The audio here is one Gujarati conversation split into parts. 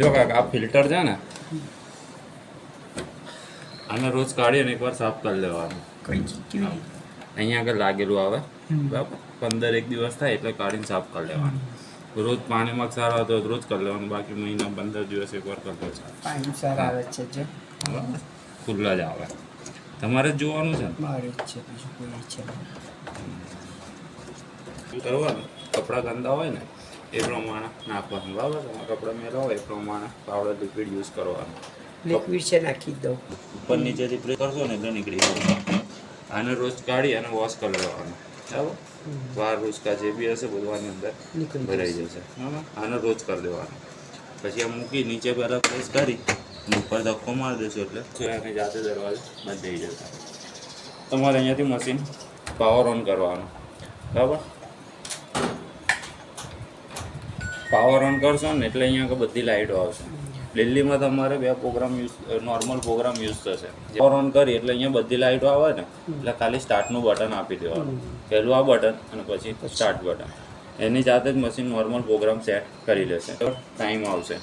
જો કાકા આ ફિલ્ટર છે ને આને રોજ કાઢીને એકવાર સાફ કરી લેવાનું. અહીંયા આગળ લાગેલું આવે બરાબર 15 દિવસ થાય એટલે કાઢીને સાફ કરી લેવાનું. રોજ પાણીમાં ક્ષાર આવતો હોય તો રોજ કરી લેવાનું, બાકી મહિના 15 દિવસ એકવાર કરી લો. પાણી સારા આવે છે જે બરાબર ખુલ્લા જ આવે. તમારે જ જોવાનું છે મારે જ છે, બીજું કોઈ છે કરવાનું. કપડાં ગંદા હોય ને એ પ્રમાણે નાખવાનું બરાબર. તમારા કપડાં મેલા હોય એ પ્રમાણે પાવડર લિક્વિડ યુઝ કરવાનું. લિક્વિડ છે નાખી દઉં ઉપર નીચેથી પ્રેસ કરશો ને એટલે નીકળી જશે. આને રોજ કાઢી અને વોશ કરી લેવાનું બરાબર. વાર રોજકા જે બી હશે બધું આની અંદર ભરાઈ જશે બરાબર. આને રોજ કરી દેવાનું. પછી આ મૂકી નીચે પહેલાં પ્રેસ કરી ઉપર ધક્કો મારી દેશો એટલે એની જાતે દરવાજો બંધ થઈ જશે. તમારે અહીંયાથી મશીન પાવર ઓન કરવાનું બરાબર. પાવર ઓન કરશો ને એટલે અહીંયા આગળ બધી લાઇટો આવશે. દિલ્હીમાં તમારે 2 પ્રોગ્રામ નોર્મલ પ્રોગ્રામ યુઝ થશે. પાવર ઓન કરી એટલે અહીંયા બધી લાઇટો આવે ને એટલે ખાલી સ્ટાર્ટનું બટન આપી દેવાનું. પહેલું આ બટન અને પછી સ્ટાર્ટ બટન. એની જાતે જ મશીન નોર્મલ પ્રોગ્રામ સેટ કરી લેશે. ટાઈમ આવશે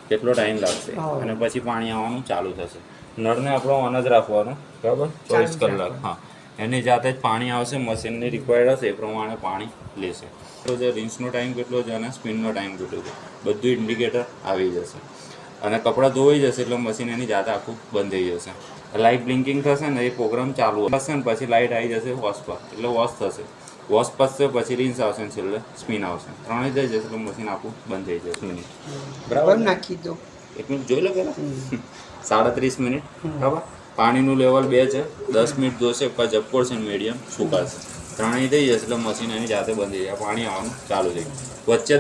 કેટલો ટાઈમ લાગશે અને પછી પાણી આવવાનું ચાલુ થશે. નળને આપણો ઓન જ રાખવાનો બરાબર 24 કલાક. હા એની જાતે જ પાણી આવશે. મશીનની રિક્વાયર્ડ હશે એ પ્રમાણે પાણી લેશે. તો જે રિન્સનો ટાઈમ કેટલો છે અને સ્પિનનો ટાઈમ કેટલો છે બધું ઇન્ડિકેટર આવી જશે. અને કપડાં ધોવાઈ જશે એટલે મશીન એની જાતે આખું બંધ થઈ જશે. લાઇટ બ્લિંકિંગ થશે ને એ પ્રોગ્રામ ચાલુ થશે ને પછી લાઇટ આવી જશે વોશ પર એટલે વોશ થશે. વોશ પતશે પછી રિન્સ આવશે ને છેલ્લે સ્પિન આવશે. ત્રણેય થઈ જશે એટલે મશીન આખું બંધ થઈ જશે. બરાબર નાખી દો. 1 મિનિટ જોઈ લો પહેલાં 37 મિનિટ બરાબર. પાણીનું લેવલ 2 છે. 10 મિનિટ ધોશે પછી ઝપકોડશે મીડિયમ સુકાશે. ત્રણેય થઈ જશે એટલે મશીન એની જાતે બંધ થઈ જાય. પાણી આવવાનું ચાલુ થઈ ગયું. વચ્ચે